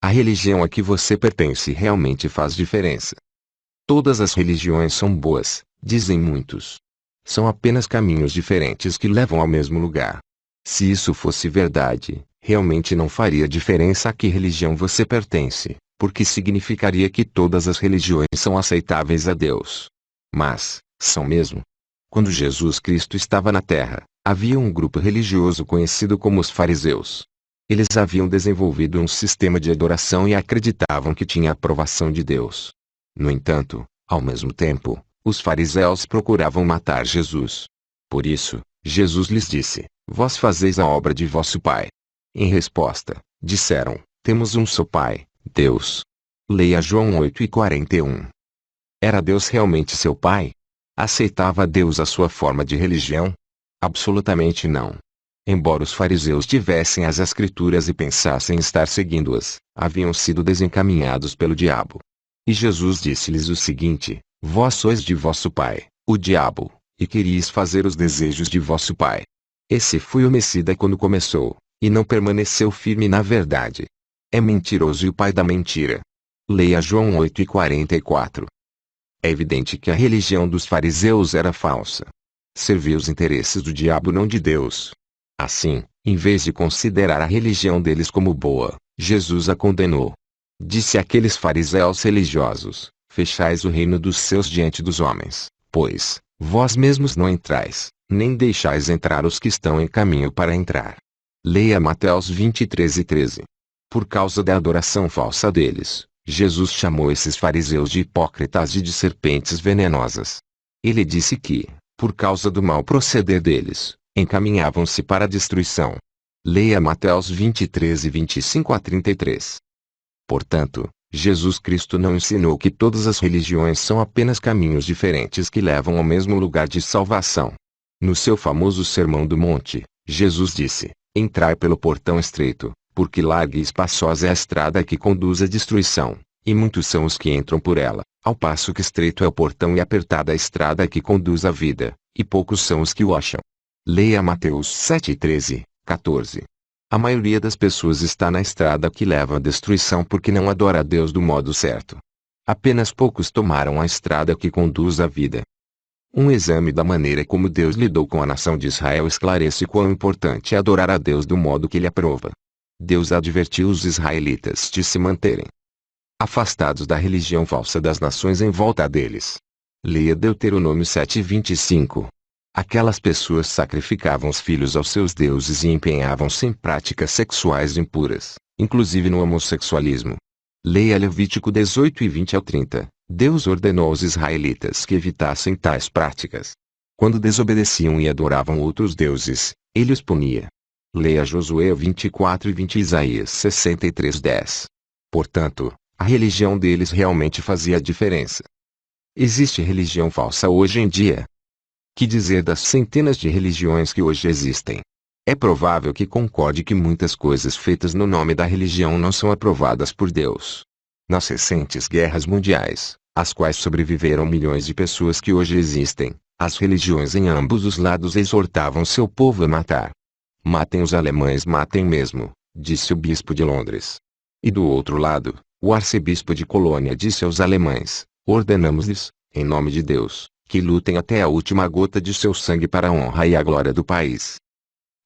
A religião a que você pertence realmente faz diferença. Todas as religiões são boas, dizem muitos. São apenas caminhos diferentes que levam ao mesmo lugar. Se isso fosse verdade, realmente não faria diferença a que religião você pertence, porque significaria que todas as religiões são aceitáveis a Deus. Mas, são mesmo? Quando Jesus Cristo estava na terra, havia um grupo religioso conhecido como os fariseus. Eles haviam desenvolvido um sistema de adoração e acreditavam que tinha a aprovação de Deus. No entanto, ao mesmo tempo, os fariseus procuravam matar Jesus. Por isso, Jesus lhes disse: Vós fazeis a obra de vosso pai. Em resposta, disseram: Temos um só pai, Deus. Leia João 8:41. Era Deus realmente seu pai? Aceitava Deus a sua forma de religião? Absolutamente não. Embora os fariseus tivessem as escrituras e pensassem estar seguindo-as, haviam sido desencaminhados pelo diabo. E Jesus disse-lhes o seguinte: Vós sois de vosso pai, o diabo, e queríeis fazer os desejos de vosso pai. Esse foi homicida quando começou, e não permaneceu firme na verdade. É mentiroso e o pai da mentira. Leia João 8:44. É evidente que a religião dos fariseus era falsa. Servia os interesses do diabo, não de Deus. Assim, em vez de considerar a religião deles como boa, Jesus a condenou. Disse àqueles fariseus religiosos: Fechais o reino dos céus diante dos homens, pois, vós mesmos não entrais, nem deixais entrar os que estão em caminho para entrar. Leia Mateus 20:13. Por causa da adoração falsa deles, Jesus chamou esses fariseus de hipócritas e de serpentes venenosas. Ele disse que, por causa do mau proceder deles, encaminhavam-se para a destruição. Leia Mateus 20:25-33. Portanto, Jesus Cristo não ensinou que todas as religiões são apenas caminhos diferentes que levam ao mesmo lugar de salvação. No seu famoso Sermão do Monte, Jesus disse: Entrai pelo portão estreito, porque larga e espaçosa é a estrada que conduz à destruição, e muitos são os que entram por ela, ao passo que estreito é o portão e apertada a estrada que conduz à vida, e poucos são os que o acham. Leia Mateus 7:13-14. A maioria das pessoas está na estrada que leva à destruição porque não adora a Deus do modo certo. Apenas poucos tomaram a estrada que conduz à vida. Um exame da maneira como Deus lidou com a nação de Israel esclarece quão importante é adorar a Deus do modo que Ele aprova. Deus advertiu os israelitas de se manterem afastados da religião falsa das nações em volta deles. Leia Deuteronômio 7:25. Aquelas pessoas sacrificavam os filhos aos seus deuses e empenhavam-se em práticas sexuais impuras, inclusive no homossexualismo. Leia Levítico 18:20-30. Deus ordenou aos israelitas que evitassem tais práticas. Quando desobedeciam e adoravam outros deuses, ele os punia. Leia Josué 24:20 e Isaías 63:10. Portanto, a religião deles realmente fazia a diferença. Existe religião falsa hoje em dia? Que dizer das centenas de religiões que hoje existem? É provável que concorde que muitas coisas feitas no nome da religião não são aprovadas por Deus. Nas recentes guerras mundiais, às quais sobreviveram milhões de pessoas que hoje existem, as religiões em ambos os lados exortavam seu povo a matar. Matem os alemães, matem mesmo, disse o bispo de Londres. E do outro lado, o arcebispo de Colônia disse aos alemães: ordenamos-lhes, em nome de Deus, que lutem até a última gota de seu sangue para a honra e a glória do país.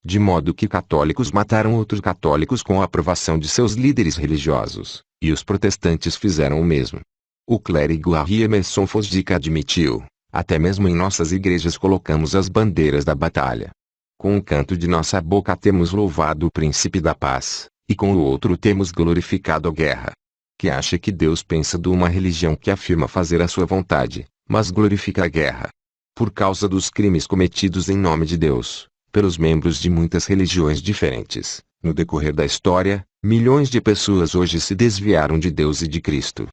De modo que católicos mataram outros católicos com a aprovação de seus líderes religiosos, e os protestantes fizeram o mesmo. O clérigo Henri Emerson Fosdick admitiu: até mesmo em nossas igrejas colocamos as bandeiras da batalha. Com um canto de nossa boca temos louvado o príncipe da paz, e com o outro temos glorificado a guerra. Que acha que Deus pensa de uma religião que afirma fazer a sua vontade, mas glorifica a guerra? Por causa dos crimes cometidos em nome de Deus, pelos membros de muitas religiões diferentes, no decorrer da história, milhões de pessoas hoje se desviaram de Deus e de Cristo.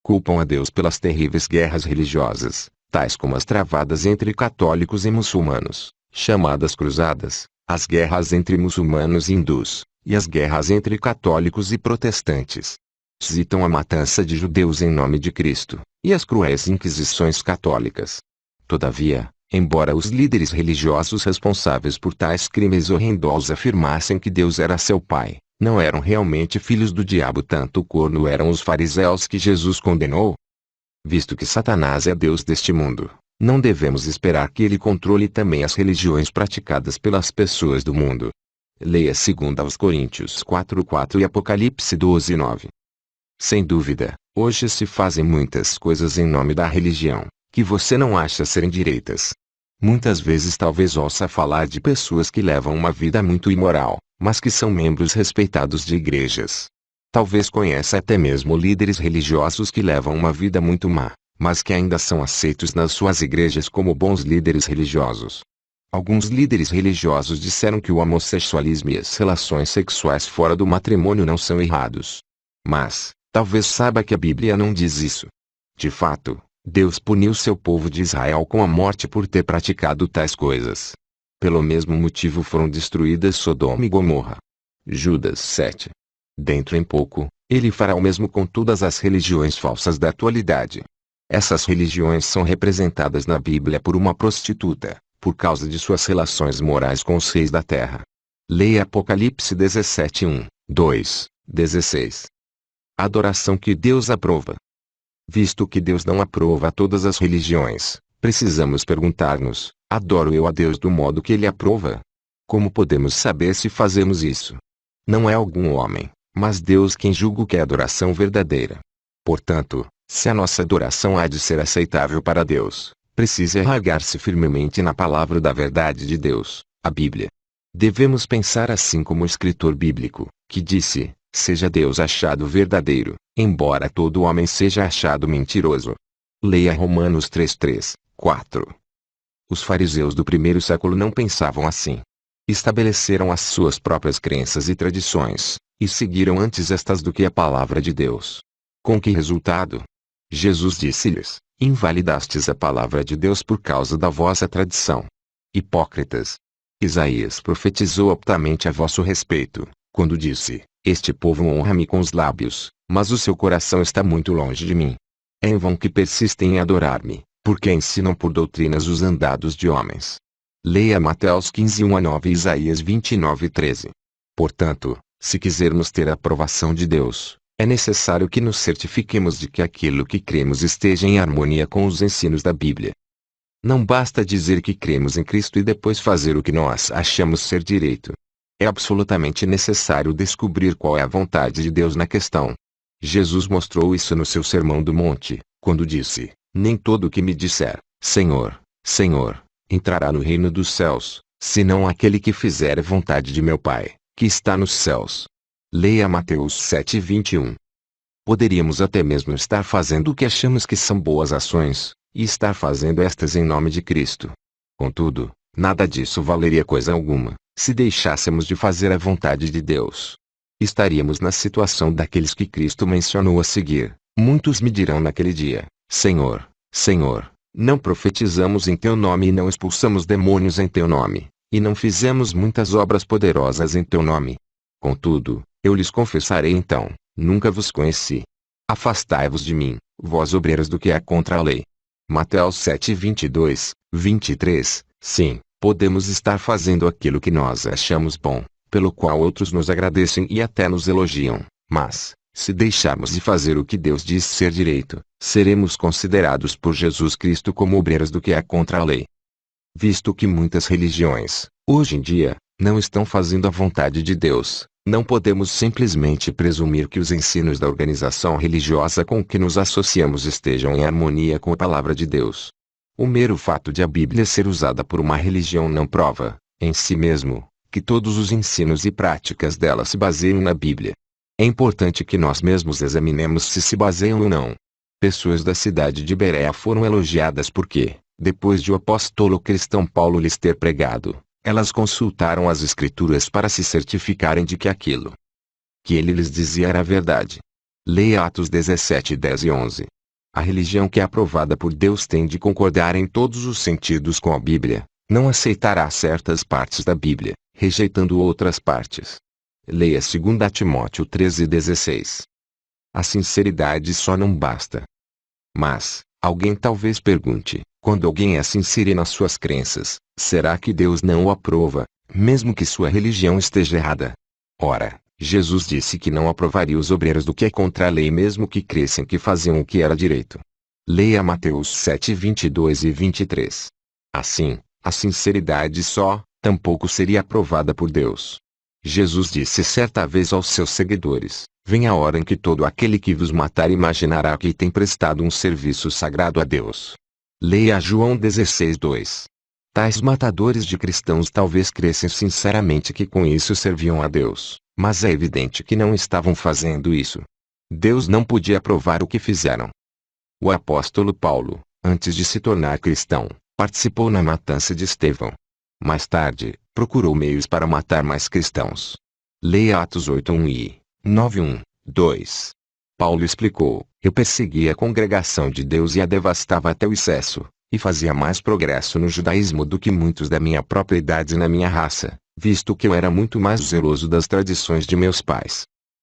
Culpam a Deus pelas terríveis guerras religiosas, tais como as travadas entre católicos e muçulmanos, chamadas cruzadas, as guerras entre muçulmanos e hindus, e as guerras entre católicos e protestantes. Citam a matança de judeus em nome de Cristo, e as cruéis inquisições católicas. Todavia, embora os líderes religiosos responsáveis por tais crimes horrendosos afirmassem que Deus era seu pai, Não eram realmente filhos do diabo tanto quanto eram os fariseus que Jesus condenou? Visto que Satanás é Deus deste mundo, não devemos esperar que ele controle também as religiões praticadas pelas pessoas do mundo. Leia 2 Coríntios 4:4 e Apocalipse 12:9. Sem dúvida, hoje se fazem muitas coisas em nome da religião, que você não acha serem direitas. Muitas vezes talvez ouça falar de pessoas que levam uma vida muito imoral, mas que são membros respeitados de igrejas. Talvez conheça até mesmo líderes religiosos que levam uma vida muito má, mas que ainda são aceitos nas suas igrejas como bons líderes religiosos. Alguns líderes religiosos disseram que o homossexualismo e as relações sexuais fora do matrimônio não são errados. Mas, talvez saiba que a Bíblia não diz isso. De fato, Deus puniu seu povo de Israel com a morte por ter praticado tais coisas. Pelo mesmo motivo foram destruídas Sodoma e Gomorra. Judas 7. Dentro em pouco, ele fará o mesmo com todas as religiões falsas da atualidade. Essas religiões são representadas na Bíblia por uma prostituta, por causa de suas relações morais com os reis da terra. Leia Apocalipse 17:1, 2, 16. Adoração que Deus aprova. Visto que Deus não aprova todas as religiões, precisamos perguntar-nos: adoro eu a Deus do modo que Ele aprova? Como podemos saber se fazemos isso? Não é algum homem, mas Deus quem julga o que é adoração verdadeira. Portanto, se a nossa adoração há de ser aceitável para Deus, precisa arraigar-se firmemente na palavra da verdade de Deus, a Bíblia. Devemos pensar assim como o escritor bíblico, que disse: seja Deus achado verdadeiro, embora todo homem seja achado mentiroso. Leia Romanos 3:3, 4. Os fariseus do primeiro século não pensavam assim. Estabeleceram as suas próprias crenças e tradições, e seguiram antes estas do que a palavra de Deus. Com que resultado? Jesus disse-lhes: invalidastes a palavra de Deus por causa da vossa tradição. Hipócritas! Isaías profetizou aptamente a vosso respeito, quando disse: este povo honra-me com os lábios, mas o seu coração está muito longe de mim. É em vão que persistem em adorar-me, porque ensinam por doutrinas os andados de homens. Leia Mateus 15:1-9 e Isaías 29:13. Portanto, se quisermos ter a aprovação de Deus, é necessário que nos certifiquemos de que aquilo que cremos esteja em harmonia com os ensinos da Bíblia. Não basta dizer que cremos em Cristo e depois fazer o que nós achamos ser direito. É absolutamente necessário descobrir qual é a vontade de Deus na questão. Jesus mostrou isso no seu Sermão do Monte, quando disse: nem todo o que me disser, Senhor, Senhor, entrará no reino dos céus, senão aquele que fizer a vontade de meu Pai, que está nos céus. Leia Mateus 7:21. Poderíamos até mesmo estar fazendo o que achamos que são boas ações, e estar fazendo estas em nome de Cristo. Contudo, nada disso valeria coisa alguma, se deixássemos de fazer a vontade de Deus. Estaríamos na situação daqueles que Cristo mencionou a seguir: muitos me dirão naquele dia: Senhor, Senhor, não profetizamos em teu nome e não expulsamos demônios em teu nome, e não fizemos muitas obras poderosas em teu nome? Contudo, eu lhes confessarei então: nunca vos conheci. Afastai-vos de mim, vós obreiros do que é contra a lei. Mateus 7:22, 23. Sim, podemos estar fazendo aquilo que nós achamos bom, pelo qual outros nos agradecem e até nos elogiam, mas, se deixarmos de fazer o que Deus diz ser direito, seremos considerados por Jesus Cristo como obreiros do que é contra a lei. Visto que muitas religiões, hoje em dia, não estão fazendo a vontade de Deus, não podemos simplesmente presumir que os ensinos da organização religiosa com que nos associamos estejam em harmonia com a palavra de Deus. O mero fato de a Bíblia ser usada por uma religião não prova, em si mesmo, que todos os ensinos e práticas dela se baseiam na Bíblia. É importante que nós mesmos examinemos se baseiam ou não. Pessoas da cidade de Bereia foram elogiadas porque, depois de o apóstolo cristão Paulo lhes ter pregado, elas consultaram as Escrituras para se certificarem de que aquilo que ele lhes dizia era verdade. Leia Atos 17:10 e 11. A religião que é aprovada por Deus tem de concordar em todos os sentidos com a Bíblia, não aceitará certas partes da Bíblia, rejeitando outras partes. Leia 2 Timóteo 13:16. A sinceridade só não basta. Mas, alguém talvez pergunte: quando alguém é sincero nas suas crenças, será que Deus não o aprova, mesmo que sua religião esteja errada? Ora, Jesus disse que não aprovaria os obreiros do que é contra a lei mesmo que crescem que faziam o que era direito. Leia Mateus 7, 22 e 23. Assim, a sinceridade só, tampouco seria aprovada por Deus. Jesus disse certa vez aos seus seguidores: vem a hora em que todo aquele que vos matar imaginará que tem prestado um serviço sagrado a Deus. Leia João 16, 2. Tais matadores de cristãos talvez crescem sinceramente que com isso serviam a Deus, mas é evidente que não estavam fazendo isso. Deus não podia aprovar o que fizeram. O apóstolo Paulo, antes de se tornar cristão, participou na matança de Estevão. Mais tarde, procurou meios para matar mais cristãos. Leia Atos 8:1 e 9:1, 2. Paulo explicou: eu perseguia a congregação de Deus e a devastava até o excesso, e fazia mais progresso no judaísmo do que muitos da minha própria idade na minha raça, visto que eu era muito mais zeloso das tradições de meus pais.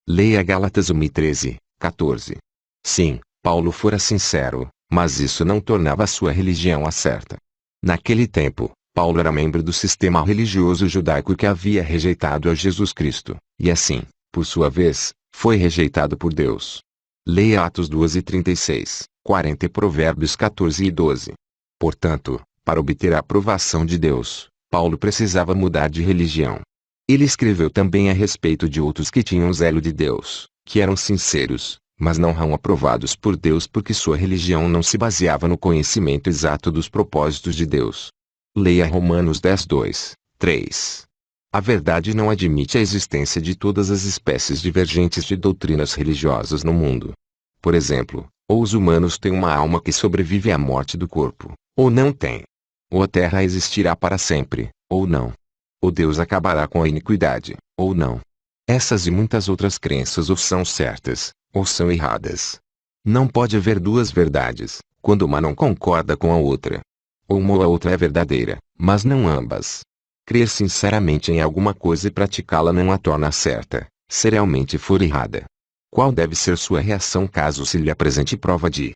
Leia Gálatas 1:13, 14. Sim, Paulo fora sincero, mas isso não tornava a sua religião a certa. Naquele tempo, Paulo era membro do sistema religioso judaico que havia rejeitado a Jesus Cristo, e assim, por sua vez, foi rejeitado por Deus. Leia Atos 2:36, 40 e Provérbios 14 e 12. Portanto, para obter a aprovação de Deus, Paulo precisava mudar de religião. Ele escreveu também a respeito de outros que tinham zelo de Deus, que eram sinceros, mas não eram aprovados por Deus porque sua religião não se baseava no conhecimento exato dos propósitos de Deus. Leia Romanos 10, 2, 3. A verdade não admite a existência de todas as espécies divergentes de doutrinas religiosas no mundo. Por exemplo, ou os humanos têm uma alma que sobrevive à morte do corpo, ou não têm. Ou a terra existirá para sempre, ou não. Ou Deus acabará com a iniquidade, ou não. Essas e muitas outras crenças ou são certas, ou são erradas. Não pode haver duas verdades, quando uma não concorda com a outra. Ou uma ou a outra é verdadeira, mas não ambas. Crer sinceramente em alguma coisa e praticá-la não a torna certa, se realmente for errada. Qual deve ser sua reação caso se lhe apresente prova de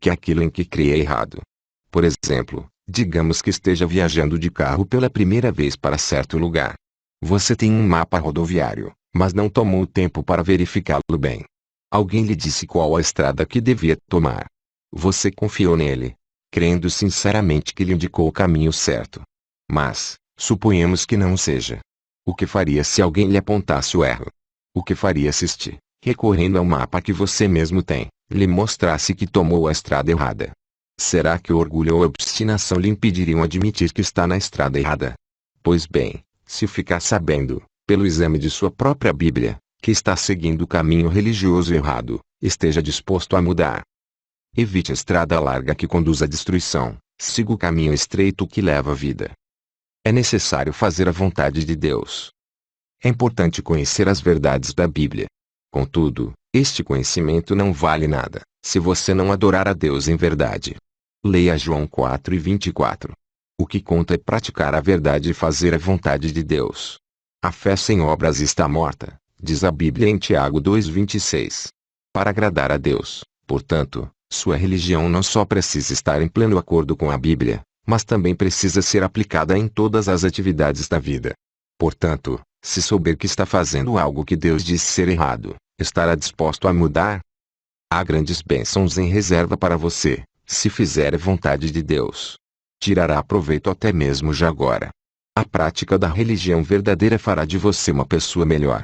que aquilo em que crê é errado? Por exemplo, digamos que esteja viajando de carro pela primeira vez para certo lugar. Você tem um mapa rodoviário, mas não tomou tempo para verificá-lo bem. Alguém lhe disse qual a estrada que devia tomar. Você confiou nele, crendo sinceramente que lhe indicou o caminho certo. Mas, suponhamos que não seja. O que faria se alguém lhe apontasse o erro? O que faria se este, recorrendo ao mapa que você mesmo tem, lhe mostrasse que tomou a estrada errada? Será que o orgulho ou a obstinação lhe impediriam admitir que está na estrada errada? Pois bem, se ficar sabendo, pelo exame de sua própria Bíblia, que está seguindo o caminho religioso errado, esteja disposto a mudar. Evite a estrada larga que conduz à destruição, siga o caminho estreito que leva à vida. É necessário fazer a vontade de Deus. É importante conhecer as verdades da Bíblia. Contudo, este conhecimento não vale nada, se você não adorar a Deus em verdade. Leia João 4:24. O que conta é praticar a verdade e fazer a vontade de Deus. A fé sem obras está morta, diz a Bíblia em Tiago 2:26. Para agradar a Deus, portanto, sua religião não só precisa estar em pleno acordo com a Bíblia, mas também precisa ser aplicada em todas as atividades da vida. Portanto, se souber que está fazendo algo que Deus diz ser errado, estará disposto a mudar? Há grandes bênçãos em reserva para você, se fizer a vontade de Deus. Tirará proveito até mesmo já agora. A prática da religião verdadeira fará de você uma pessoa melhor.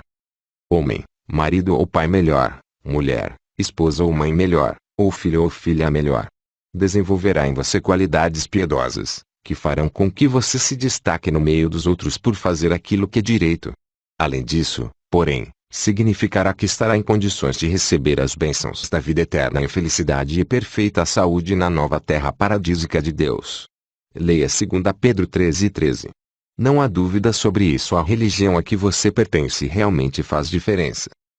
Homem, marido ou pai melhor, mulher, esposa ou mãe melhor, ou filho ou filha melhor. Desenvolverá em você qualidades piedosas, que farão com que você se destaque no meio dos outros por fazer aquilo que é direito. Além disso, porém, significará que estará em condições de receber as bênçãos da vida eterna em felicidade e perfeita saúde na nova terra paradisíaca de Deus. Leia 2 Pedro 13:13. Não há dúvida sobre isso, a religião a que você pertence realmente faz diferença.